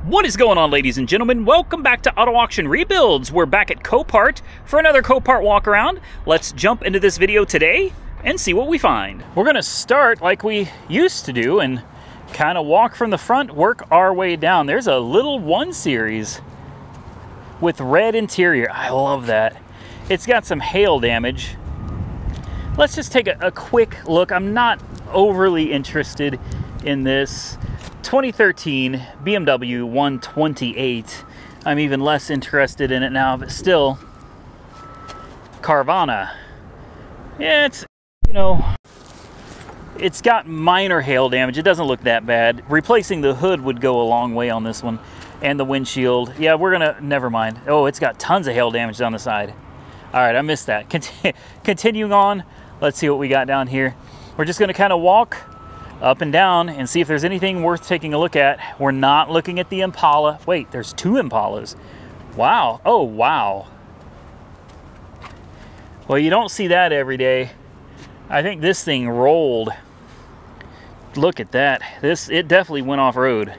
What is going on, ladies and gentlemen? Welcome back to Auto Auction Rebuilds. We're back at Copart for another Copart walk around. Let's jump into this video today and see what we find. We're gonna start like we used to do and kind of walk from the front, work our way down. There's a little 1 Series with red interior. I love that. It's got some hail damage. Let's just take a quick look. I'm not overly interested in this 2013 BMW 128. I'm even less interested in it now, but still, Carvana. Yeah, it's, you know, it's got minor hail damage. It doesn't look that bad. Replacing the hood would go a long way on this one, and the windshield. Yeah, we're gonna, never mind. Oh, it's got tons of hail damage down the side. All right, I missed that. Continuing on, let's see what we got down here. We're just gonna kind of walk up and down and see if there's anything worth taking a look at. We're not looking at the Impala. Wait, there's 2 Impalas. Wow. Oh, wow. Well, you don't see that every day. I think this thing rolled. Look at that. It definitely went off-road.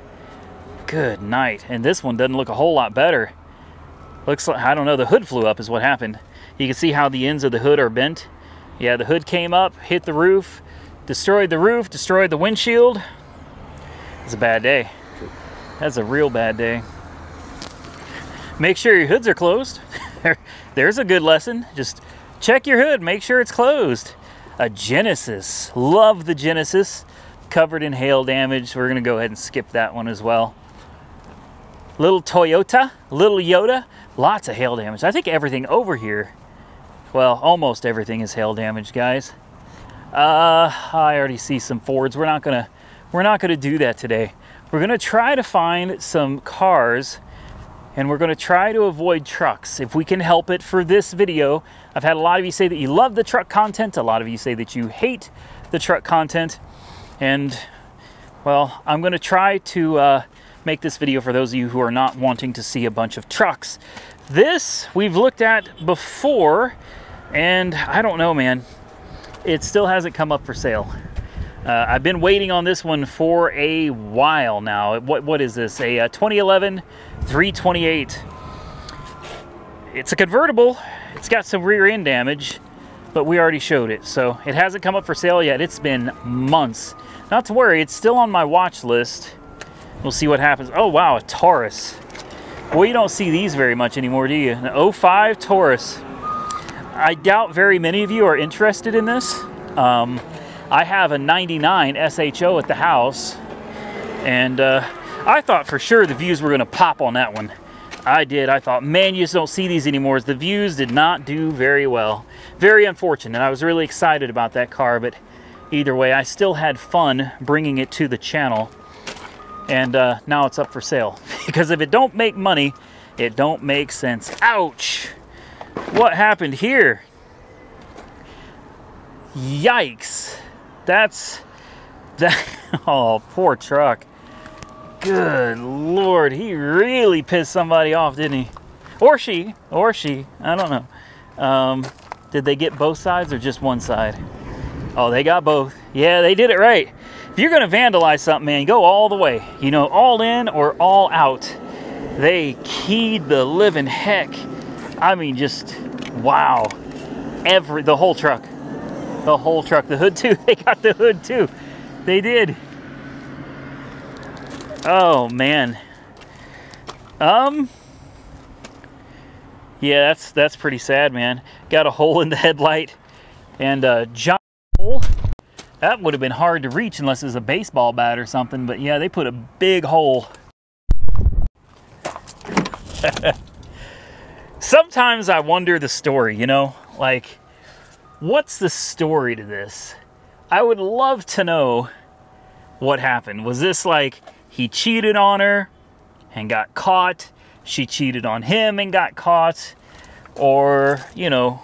Good night. And this one doesn't look a whole lot better. Looks like, I don't know, the hood flew up is what happened. You can see how the ends of the hood are bent. Yeah, the hood came up, hit the roof, destroyed the roof, destroyed the windshield. It's a bad day. That's a real bad day. Make sure your hoods are closed. There's a good lesson. Just check your hood, make sure it's closed. A Genesis. Love the Genesis. Covered in hail damage. We're gonna go ahead and skip that one as well. Little Toyota, little Yoda. Lots of hail damage. I think everything over here, well, almost everything is hail damage, guys. I already see some Fords. We're not gonna do that today. We're gonna try to find some cars, and we're gonna try to avoid trucks if we can help it for this video. I've had a lot of you say that you love the truck content. A lot of you say that you hate the truck content. And, well, I'm gonna try to make this video for those of you who are not wanting to see a bunch of trucks. This we've looked at before, and I don't know, man. It still hasn't come up for sale. I've been waiting on this one for a while now. What is this? A 2011 328. It's a convertible. It's got some rear end damage, but we already showed it. So it hasn't come up for sale yet. It's been months. Not to worry, it's still on my watch list. We'll see what happens. Oh, wow, a Taurus. Well, you don't see these very much anymore, do you? An 05 Taurus. I doubt very many of you are interested in this. I have a 99 SHO at the house, and I thought for sure the views were gonna pop on that one. I did. I thought, man, you just don't see these anymore. The views did not do very well. Very unfortunate. I was really excited about that car, but either way, I still had fun bringing it to the channel, and now it's up for sale. Because if it don't make money, it don't make sense. Ouch! What happened here? Yikes. That's that. Oh, poor truck. Good Lord, he really pissed somebody off, didn't he? Or she, I don't know. Did they get both sides or just one side? Oh, they got both. Yeah, they did it right. If you're gonna vandalize something, man, go all the way. You know, all in or all out. They keyed the living heck. I mean, just wow. The whole truck. The whole truck. The hood too. They got the hood too. They did. Oh man. Yeah, that's pretty sad, man. Got a hole in the headlight and a giant hole. That would have been hard to reach unless it was a baseball bat or something, but yeah, they put a big hole. Sometimes I wonder the story, you know, like, what's the story to this? I would love to know what happened. Was this like he cheated on her and got caught? She cheated on him and got caught? Or, you know,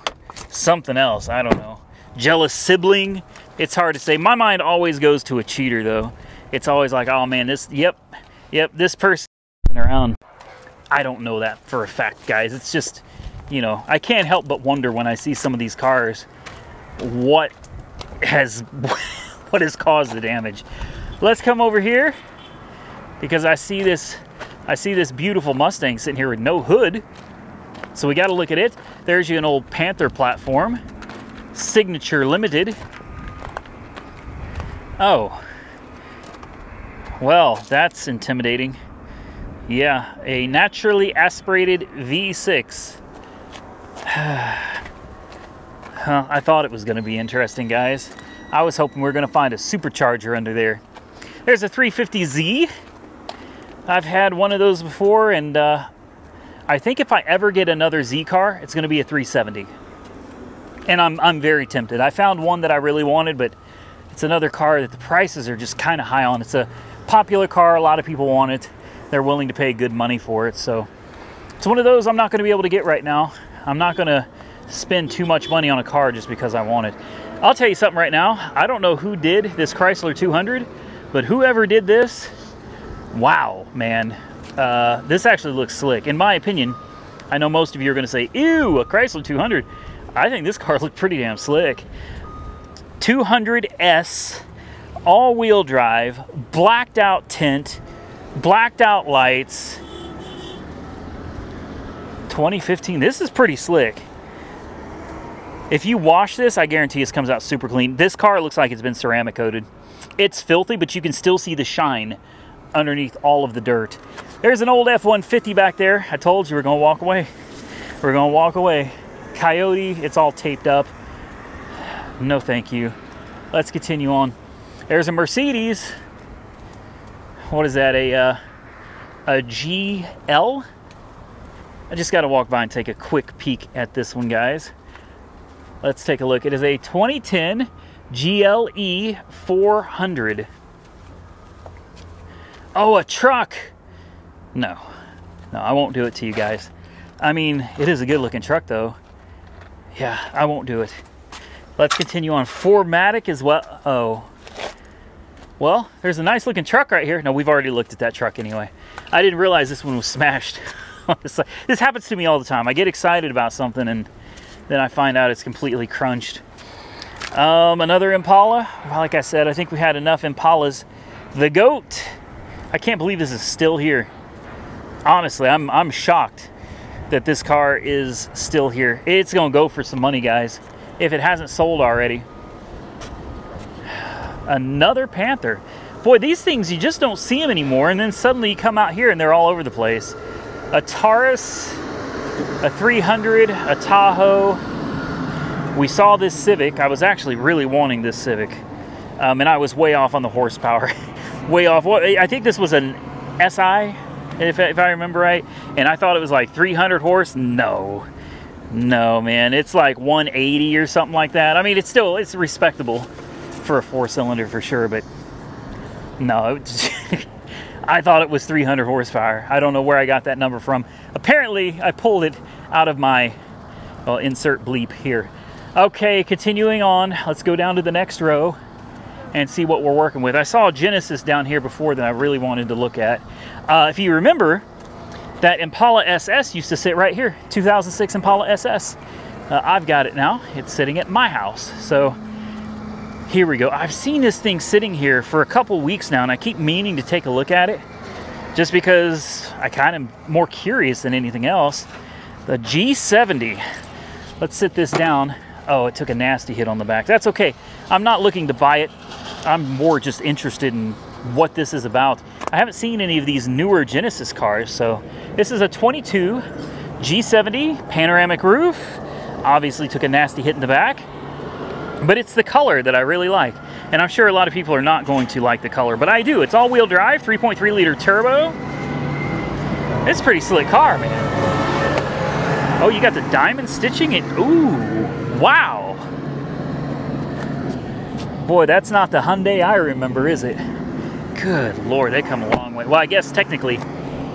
something else, I don't know. Jealous sibling? It's hard to say. My mind always goes to a cheater, though. It's always like, oh man, yep, this person around. I don't know that for a fact, guys. It's just, you know, I can't help but wonder when I see some of these cars, what has caused the damage. Let's come over here because I see this I see this beautiful Mustang sitting here with no hood. So we got to look at it. There's you an old Panther platform. Signature Limited. Oh. Well, that's intimidating. Yeah, a naturally aspirated V6. I thought it was going to be interesting, guys. I was hoping we were going to find a supercharger under there. There's a 350Z. I've had one of those before, and I think if I ever get another Z car, it's going to be a 370. And I'm very tempted. I found one that I really wanted, but it's another car that the prices are just kind of high on. It's a popular car. A lot of people want it. They're willing to pay good money for it. So it's one of those I'm not going to be able to get right now. I'm not going to spend too much money on a car just because I want it. I'll tell you something right now. I don't know who did this Chrysler 200, but whoever did this, wow, man. This actually looks slick. In my opinion, I know most of you are going to say, ew, a Chrysler 200. I think this car looked pretty damn slick. 200S, all-wheel drive, blacked out tint, blacked out lights. 2015, this is pretty slick. If you wash this, I guarantee this comes out super clean. This car looks like it's been ceramic coated. It's filthy, but you can still see the shine underneath all of the dirt. There's an old F-150 back there. I told you we're gonna walk away. We're gonna walk away. Coyote, it's all taped up. No thank you. Let's continue on. There's a Mercedes. What is that, a GL? I just gotta walk by and take a quick peek at this one, guys. Let's take a look. It is a 2010 GLE 400. Oh, a truck. No, I won't do it to you guys. I mean, it is a good looking truck though. Yeah, I won't do it. Let's continue on. 4MATIC as well. Oh, well, there's a nice looking truck right here. No, we've already looked at that truck anyway. I didn't realize this one was smashed. This happens to me all the time. I get excited about something and then I find out it's completely crunched. Another Impala. Like I said, I think we had enough Impalas. The GOAT. I can't believe this is still here. Honestly, I'm shocked that this car is still here. It's gonna go for some money, guys, if it hasn't sold already. Another Panther. Boy, these things, you just don't see them anymore, and then suddenly you come out here and they're all over the place. A Taurus, a 300, a Tahoe. We saw this Civic. I was actually really wanting this Civic, and I was way off on the horsepower. Way off. Well, I think this was an SI, if I remember right, and I thought it was like 300 horse. No, man, it's like 180 or something like that. I mean, it's respectable for a 4-cylinder for sure, but no, I thought it was 300 horsepower. I don't know where I got that number from. Apparently, I pulled it out of my, well, insert bleep here. Okay, continuing on, let's go down to the next row and see what we're working with. I saw a Genesis down here before that I really wanted to look at. If you remember, that Impala SS used to sit right here, 2006 Impala SS. I've got it now. It's sitting at my house. So here we go. I've seen this thing sitting here for a couple weeks now, and I keep meaning to take a look at it just because I kind of more curious than anything else. The G70. Let's sit this down. Oh, it took a nasty hit on the back. That's okay. I'm not looking to buy it. I'm more just interested in what this is about. I haven't seen any of these newer Genesis cars, so this is a 22 G70 panoramic roof. Obviously took a nasty hit in the back, but it's the color that I really like. And I'm sure a lot of people are not going to like the color, but I do. It's all-wheel drive, 3.3 liter turbo. It's a pretty slick car, man. Oh, you got the diamond stitching it. Ooh, wow. Boy, that's not the Hyundai I remember, is it? Good Lord, they come a long way. Well, I guess technically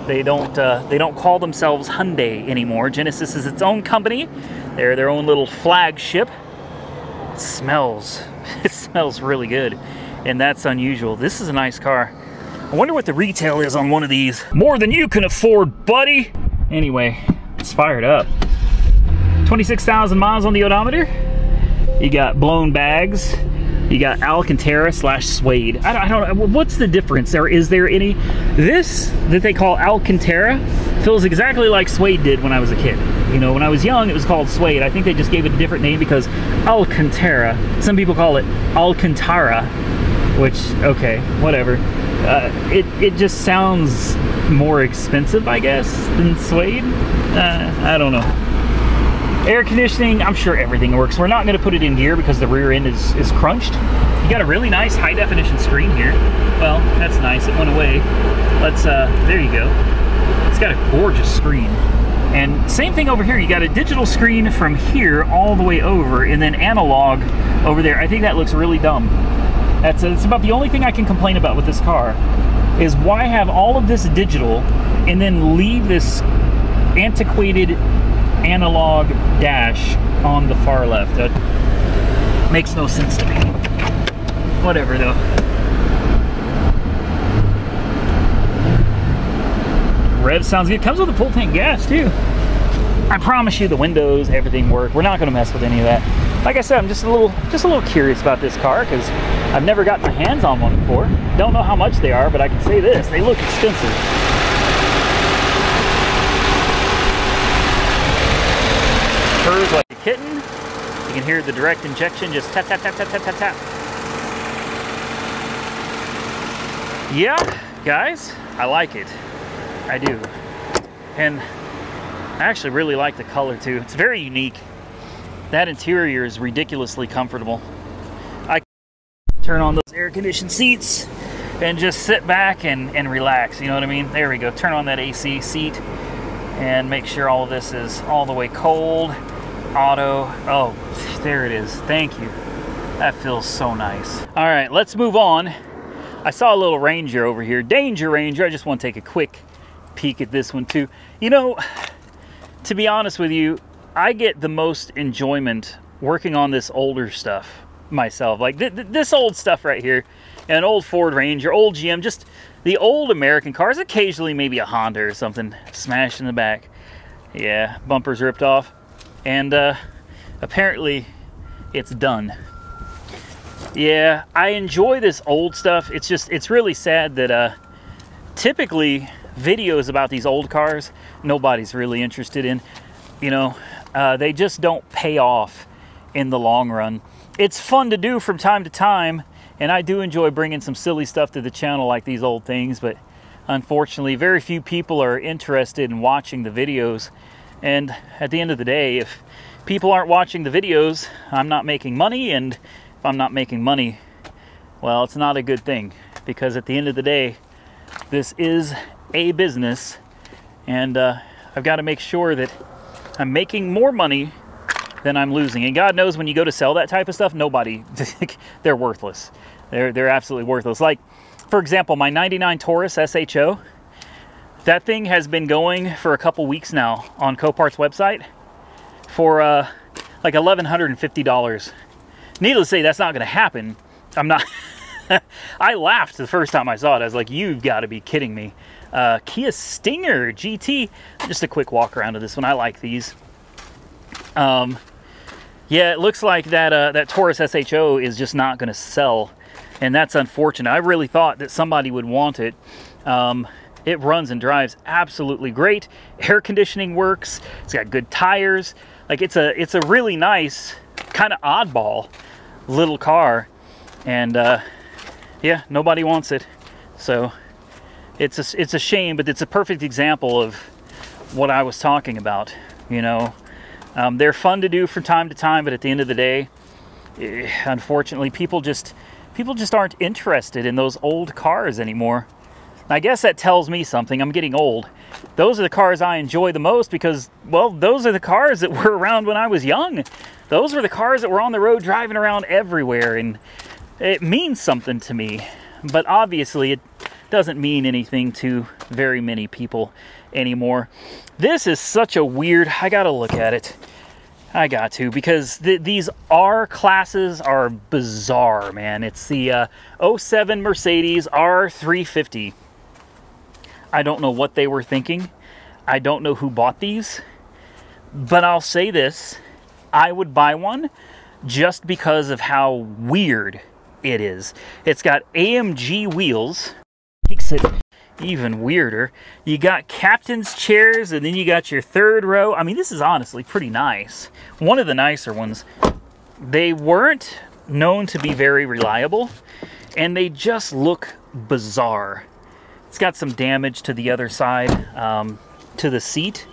they don't call themselves Hyundai anymore. Genesis is its own company. They're their own little flagship. It smells really good, and that's unusual. This is a nice car. I wonder what the retail is on one of these. More than you can afford, buddy. Anyway, it's fired up. 26,000 miles on the odometer. You got blown bags. You got Alcantara / suede. I don't know, what's the difference? Or is there any? This that they call Alcantara feels exactly like suede did when I was a kid. You know, when I was young, it was called suede. I think they just gave it a different name because Alcantara. Some people call it Alcantara, which, okay, whatever. It just sounds more expensive, I guess, than suede. I don't know. Air conditioning, I'm sure everything works. We're not going to put it in gear because the rear end is crunched. You got a really nice high definition screen here. Well, that's nice. It went away. Let's, there you go. It's got a gorgeous screen. And same thing over here. You got a digital screen from here all the way over, and then analog over there. I think that looks really dumb. It's about the only thing I can complain about with this car is why have all of this digital and then leave this antiquated analog dash on the far left. That makes no sense to me. Whatever though. Rev sounds good. Comes with a full tank gas too. I promise you the windows, everything work. We're not going to mess with any of that. Like I said, I'm just a little curious about this car because I've never gotten my hands on one before. Don't know how much they are, but I can say this: they look expensive. Purrs like a kitten. You can hear the direct injection just tap, tap, tap, tap, tap, tap, tap. Yeah, guys, I like it. I do. And I actually really like the color too. It's very unique. That interior is ridiculously comfortable. I can turn on those air-conditioned seats and just sit back and relax, you know what I mean? There we go. Turn on that AC seat and make sure all of this is all the way cold. Auto. Oh, there it is. Thank you. That feels so nice. All right, let's move on. I saw a little Ranger over here. Danger Ranger. I just want to take a quick peek at this one too. You know, to be honest with you, I get the most enjoyment working on this older stuff myself. Like this old stuff right here, an old Ford Ranger, old GM, just the old American cars, occasionally maybe a Honda or something smashed in the back. Yeah, bumper's ripped off. And apparently it's done. Yeah, I enjoy this old stuff. It's really sad that typically videos about these old cars, nobody's really interested in. You know, they just don't pay off in the long run. It's fun to do from time to time, and I do enjoy bringing some silly stuff to the channel like these old things, but unfortunately very few people are interested in watching the videos. And at the end of the day, if people aren't watching the videos, I'm not making money, and if I'm not making money, well, it's not a good thing, because at the end of the day, this is a business, and I've got to make sure that I'm making more money than I'm losing. And God knows when you go to sell that type of stuff, nobody, they're worthless. They're absolutely worthless. Like, for example, my 99 Taurus SHO, that thing has been going for a couple weeks now on Copart's website for like $1,150. Needless to say, that's not going to happen. I'm not... I laughed the first time I saw it. I was like, you've got to be kidding me. Kia Stinger GT. Just a quick walk around of this one. I like these. Yeah, it looks like that Taurus SHO is just not going to sell, and that's unfortunate. I really thought that somebody would want it. It runs and drives absolutely great. Air conditioning works. It's got good tires. Like, it's a really nice, kind of oddball little car, and yeah, nobody wants it. So it's a shame, but it's a perfect example of what I was talking about. You know, they're fun to do from time to time, but at the end of the day, unfortunately, people just aren't interested in those old cars anymore. I guess that tells me something. I'm getting old. Those are the cars I enjoy the most because, well, those are the cars that were around when I was young. Those were the cars that were on the road driving around everywhere, and it means something to me. But obviously, it doesn't mean anything to very many people anymore. This is such a weird... I gotta look at it. I got to, because these R classes are bizarre, man. It's the 07 Mercedes R350. I don't know what they were thinking. I don't know who bought these. But I'll say this. I would buy one just because of how weird it is. It's got AMG wheels. Makes it even weirder. You got captain's chairs, and then you got your third row. I mean, this is honestly pretty nice. One of the nicer ones. They weren't known to be very reliable, and they just look bizarre. It's got some damage to the other side, to the seat.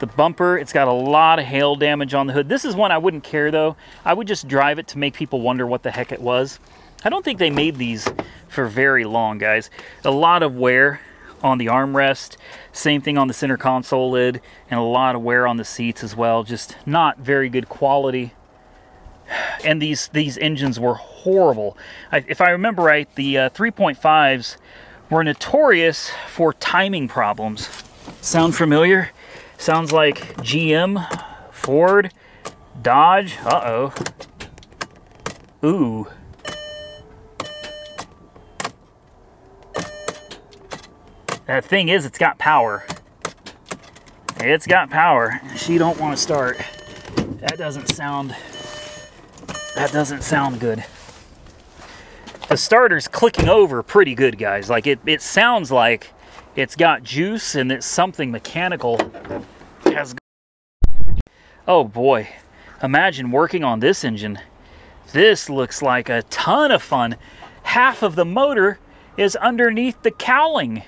The bumper, it's got a lot of hail damage on the hood. This is one I wouldn't care though. I would just drive it to make people wonder what the heck it was. I don't think they made these for very long, guys. A lot of wear on the armrest, same thing on the center console lid, and a lot of wear on the seats as well. Just not very good quality. And these engines were horrible. If I remember right, the 3.5s were notorious for timing problems. Sound familiar? Sounds like GM, Ford, Dodge. Uh-oh. Ooh. That thing is, it's got power. It's got power. She don't want to start. That doesn't sound good. The starter's clicking over pretty good, guys. Like it sounds like it's got juice and it's something mechanical has. Oh boy, imagine working on this engine. This looks like a ton of fun. Half of the motor is underneath the cowling.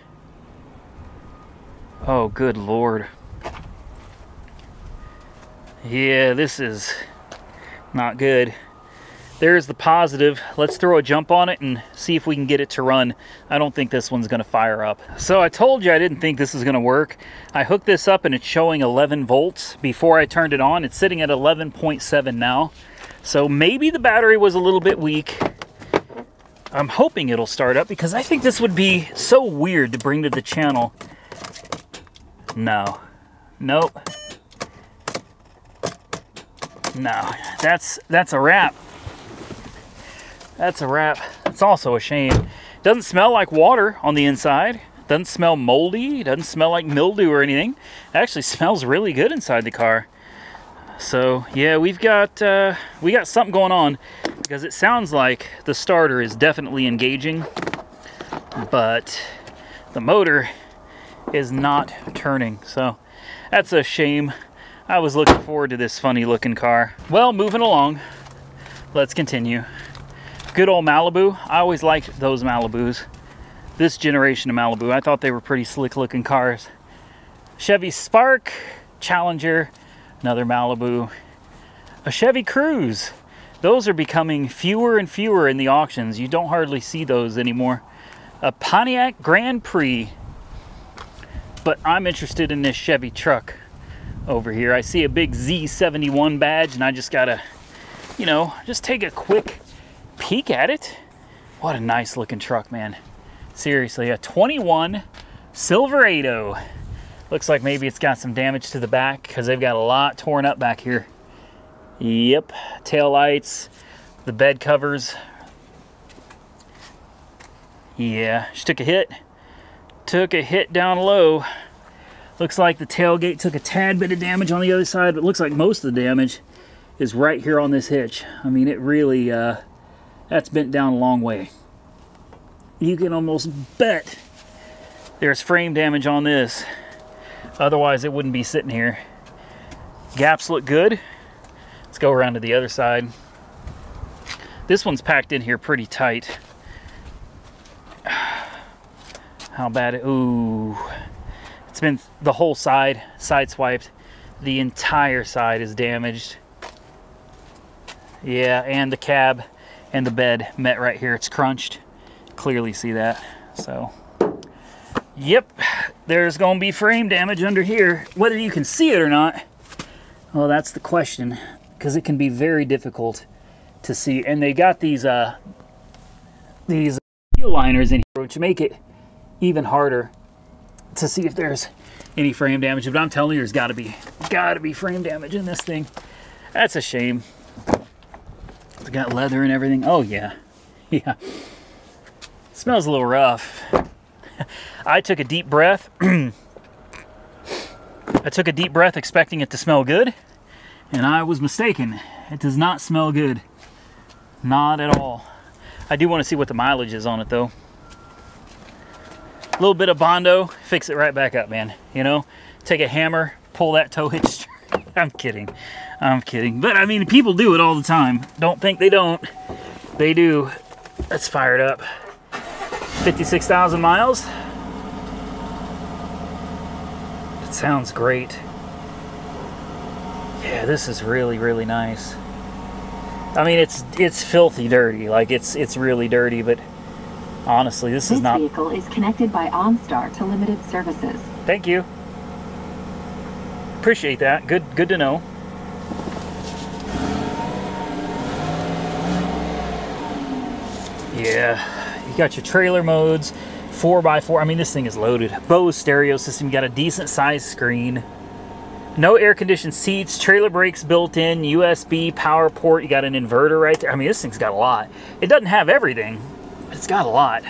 Oh, good Lord. Yeah, this is not good. There's the positive. Let's throw a jump on it and see if we can get it to run. I don't think this one's going to fire up. So I told you I didn't think this was going to work. I hooked this up and it's showing 11 volts before I turned it on. It's sitting at 11.7 now. So maybe the battery was a little bit weak. I'm hoping it'll start up because I think this would be so weird to bring to the channel. No. Nope. No. That's a wrap. That's a wrap. It's also a shame. Doesn't smell like water on the inside. Doesn't smell moldy. Doesn't smell like mildew or anything. It actually smells really good inside the car. So yeah, we got something going on because it sounds like the starter is definitely engaging, but the motor is not turning. So that's a shame. I was looking forward to this funny looking car. Well, moving along. Let's continue. Good old Malibu. I always liked those Malibus. This generation of Malibu, I thought they were pretty slick looking cars. Chevy Spark, Challenger, another Malibu. A Chevy Cruze. Those are becoming fewer and fewer in the auctions. You don't hardly see those anymore. A Pontiac Grand Prix. But I'm interested in this Chevy truck over here. I see a big Z71 badge and I just gotta, you know, just take a quick peek at it. What a nice looking truck, man. Seriously, a 21 Silverado. Looks like maybe it's got some damage to the back because they've got a lot torn up back here. Yep, tail lights, the bed covers. Yeah, she took a hit. Took a hit down low. Looks like the tailgate took a tad bit of damage on the other side, but it looks like most of the damage is right here on this hitch. I mean, it really, that's bent down a long way. You can almost bet there's frame damage on this. Otherwise, it wouldn't be sitting here. Gaps look good. Let's go around to the other side. This one's packed in here pretty tight. How bad it, ooh. It's been the whole side swiped. The entire side is damaged. Yeah, and the cab and the bed met right here. It's crunched. Clearly see that. So, yep, there's gonna be frame damage under here. Whether you can see it or not, well, that's the question, because it can be very difficult to see. And they got these wheel liners in here, which make it even harder to see if there's any frame damage. But I'm telling you, there's gotta be frame damage in this thing. That's a shame. It's got leather and everything. Oh yeah, yeah. Smells a little rough. I took a deep breath. I took a deep breath expecting it to smell good, and I was mistaken. It does not smell good. Not at all. I do want to see what the mileage is on it though. A little bit of Bondo, fix it right back up, man. You know, take a hammer, pull that tow hitch. I'm kidding. I'm kidding. But I mean, people do it all the time. Don't think they don't. They do. Let's fire it up. 56,000 miles. It sounds great. Yeah, this is really, really nice. I mean, it's filthy dirty. Like, it's really dirty, but honestly, this is not... This vehicle is connected by OnStar to limited services. Thank you. Appreciate that. Good to know. Yeah, you got your trailer modes, 4x4. I mean, this thing is loaded. Bose stereo system. You got a decent size screen. No air-conditioned seats, trailer brakes built in, USB power port. You got an inverter right there. I mean, this thing's got a lot. It doesn't have everything, but it's got a lot.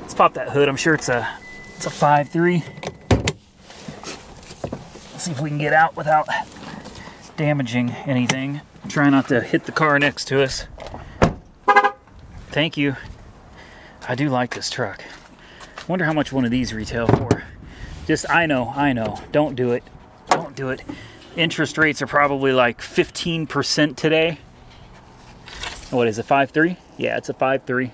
Let's pop that hood. I'm sure it's a 5.3. Let's see if we can get out without damaging anything. Try not to hit the car next to us. Thank you. I do like this truck. Wonder how much one of these retail for. Just, I know. Don't do it. Don't do it. Interest rates are probably like 15% today. What is it, 5.3? Yeah, it's a 5.3.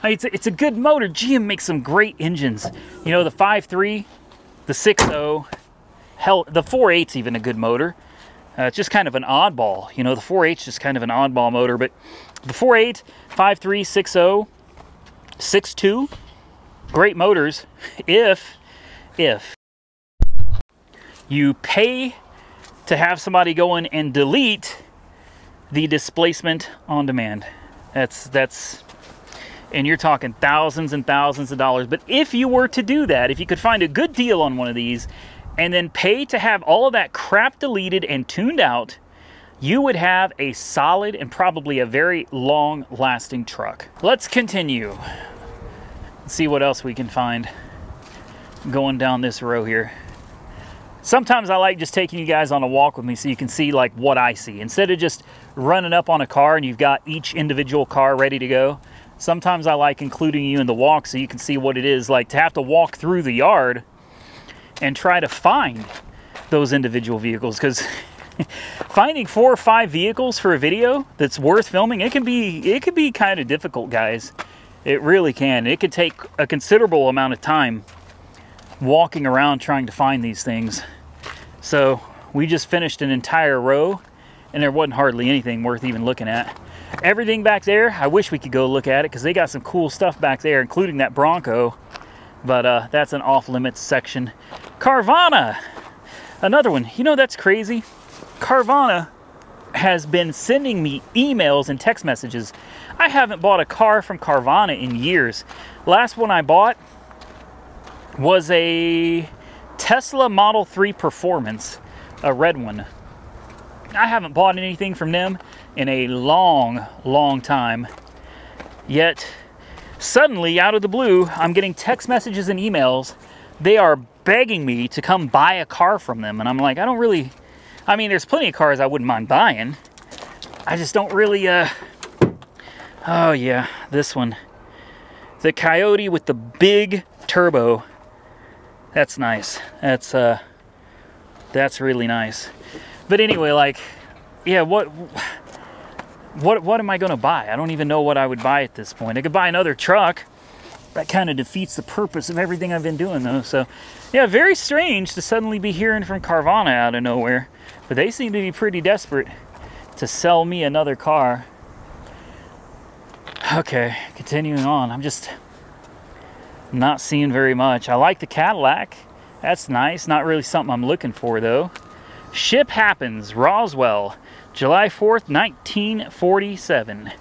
It's a good motor. GM makes some great engines. You know, the 5.3, the 6.0, hell, the 4.8's even a good motor. It's just kind of an oddball. You know, the 4.8's just kind of an oddball motor, but the 4.8, 5.3, 6.0, 6.2, great motors if you pay to have somebody go in and delete the displacement on demand. That's, and you're talking thousands and thousands of dollars. But if you were to do that, if you could find a good deal on one of these and then pay to have all of that crap deleted and tuned out, you would have a solid and probably a very long-lasting truck. Let's continue. Let's see what else we can find going down this row here. Sometimes I like just taking you guys on a walk with me so you can see like what I see. Instead of just running up on a car and you've got each individual car ready to go, sometimes I like including you in the walk so you can see what it is like to have to walk through the yard and try to find those individual vehicles. Because finding 4 or 5 vehicles for a video that's worth filming, it can be kind of difficult, guys. It really can. It could take a considerable amount of time walking around trying to find these things. So we just finished an entire row and there wasn't hardly anything worth even looking at. Everything back there, I wish we could go look at it because they got some cool stuff back there, including that Bronco. But that's an off-limits section. Carvana, another one. You know, that's crazy. Carvana has been sending me emails and text messages. I haven't bought a car from Carvana in years. Last one I bought was a Tesla Model 3 Performance, a red one. I haven't bought anything from them in a long time. Yet, suddenly, out of the blue, I'm getting text messages and emails. They are begging me to come buy a car from them. And I'm like, I don't really... I mean, there's plenty of cars I wouldn't mind buying. I just don't really... Oh, yeah, this one. The Coyote with the big turbo. That's nice. That's really nice. But anyway, like, yeah, what am I going to buy? I don't even know what I would buy at this point. I could buy another truck. That kind of defeats the purpose of everything I've been doing, though. So, yeah, very strange to suddenly be hearing from Carvana out of nowhere. But they seem to be pretty desperate to sell me another car. Okay, continuing on. I'm just not seeing very much. I like the Cadillac. That's nice. Not really something I'm looking for, though. Ship Happens, Roswell, July 4th, 1947.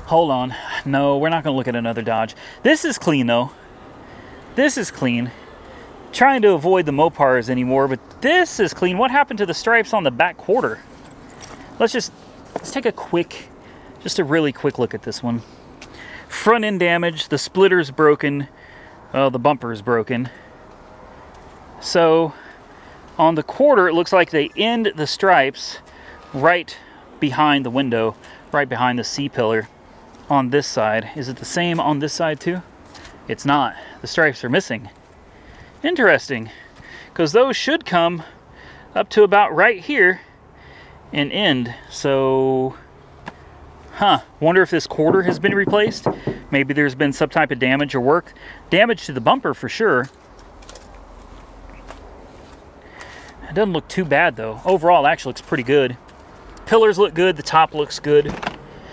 Hold on. No, we're not going to look at another Dodge. This is clean, though. This is clean. Trying to avoid the Mopars anymore, but this is clean. What happened to the stripes on the back quarter? Let's take just a really quick look at this one. Front end damage, the splitter's broken, well, the bumper's broken. So on the quarter, it looks like they end the stripes right behind the window. right behind the C-pillar on this side. Is it the same on this side too? It's not. The stripes are missing. Interesting, because those should come up to about right here and end. So, wonder if this quarter has been replaced. Maybe there's been some type of damage or work. Damage to the bumper for sure. It doesn't look too bad though. Overall, it actually looks pretty good. Pillars look good, the top looks good.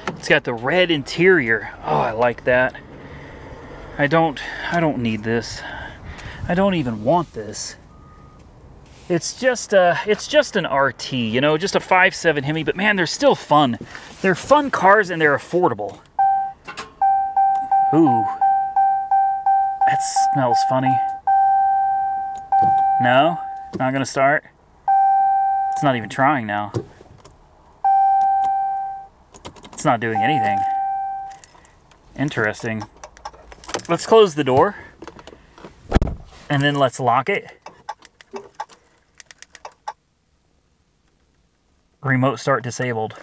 It's got the red interior. Oh, I like that. I don't need this. I don't even want this. It's just an RT, you know, just a 5.7 Hemi, but man, they're still fun. They're fun cars and they're affordable. Ooh. That smells funny. No? Not gonna start? It's not even trying now. It's not doing anything. Interesting. Let's close the door. And then let's lock it. Remote start disabled.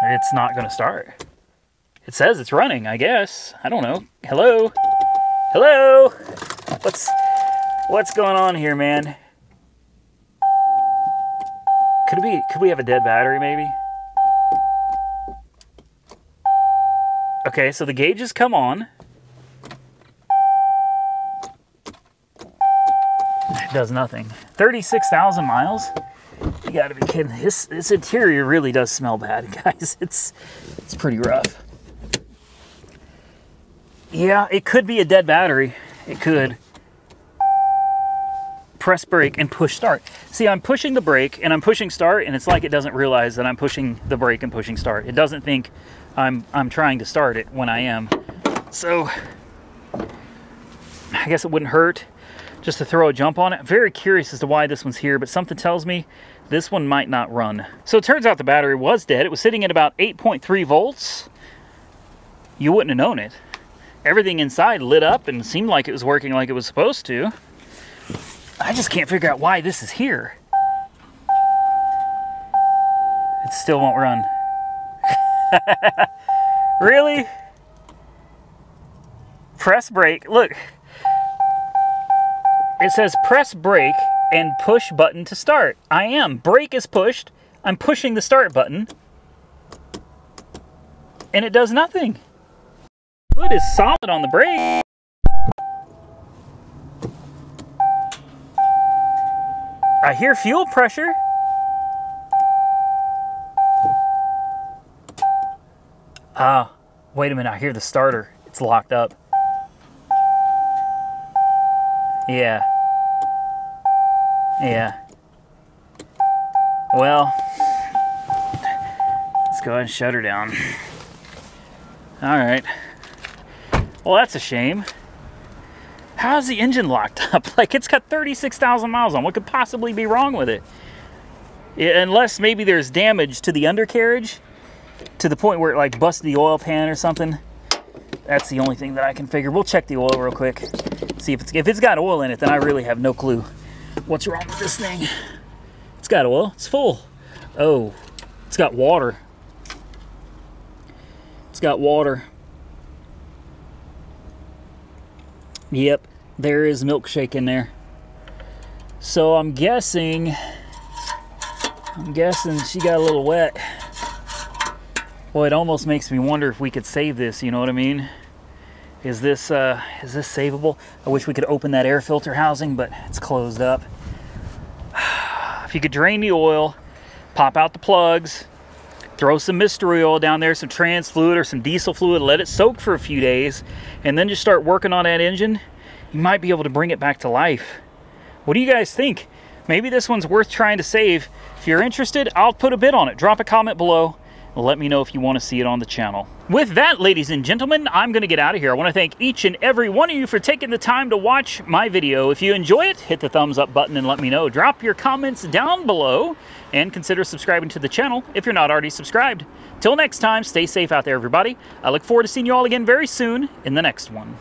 It's not gonna start. It says it's running, I guess. I don't know. Hello? Hello? What's going on here, man? Could we have a dead battery, maybe? Okay, so the gauges come on. It does nothing. 36,000 miles? You gotta be kidding. This interior really does smell bad, guys. It's pretty rough. Yeah, it could be a dead battery. It could. Press brake and push start. See, I'm pushing the brake and I'm pushing start, and it's like it doesn't realize that I'm pushing the brake and pushing start. It doesn't think I'm trying to start it when I am. So I guess it wouldn't hurt just to throw a jump on it. I'm very curious as to why this one's here, but something tells me this one might not run. So it turns out the battery was dead. It was sitting at about 8.3 volts. You wouldn't have known it. Everything inside lit up and seemed like it was working like it was supposed to. I just can't figure out why this is here. It still won't run. Really? Press brake. Look. It says press brake and push button to start. I am. Brake is pushed. I'm pushing the start button. And it does nothing. Foot is solid on the brake. I hear fuel pressure. Ah, wait a minute, I hear the starter. It's locked up. Yeah. Yeah. Well, let's go ahead and shut her down. All right. Well, that's a shame. How's the engine locked up? Like, it's got 36,000 miles on. What could possibly be wrong with it? Unless maybe there's damage to the undercarriage to the point where it like busted the oil pan or something. That's the only thing that I can figure. We'll check the oil real quick. See if it's got oil in it, then I really have no clue what's wrong with this thing. It's got oil. It's full. Oh, it's got water. It's got water. Yep, there is milkshake in there. So I'm guessing she got a little wet. Boy, it almost makes me wonder if we could save this, you know what I mean? Is this savable? I wish we could open that air filter housing, but it's closed up. If you could drain the oil, pop out the plugs, throw some mystery oil down there, some trans fluid or some diesel fluid, let it soak for a few days, and then just start working on that engine, you might be able to bring it back to life. What do you guys think? Maybe this one's worth trying to save. If you're interested, I'll put a bid on it. Drop a comment below. Let me know if you want to see it on the channel. With that, ladies and gentlemen, I'm going to get out of here. I want to thank each and every one of you for taking the time to watch my video. If you enjoy it, hit the thumbs up button and let me know. Drop your comments down below and consider subscribing to the channel if you're not already subscribed. Till next time, stay safe out there, everybody. I look forward to seeing you all again very soon in the next one.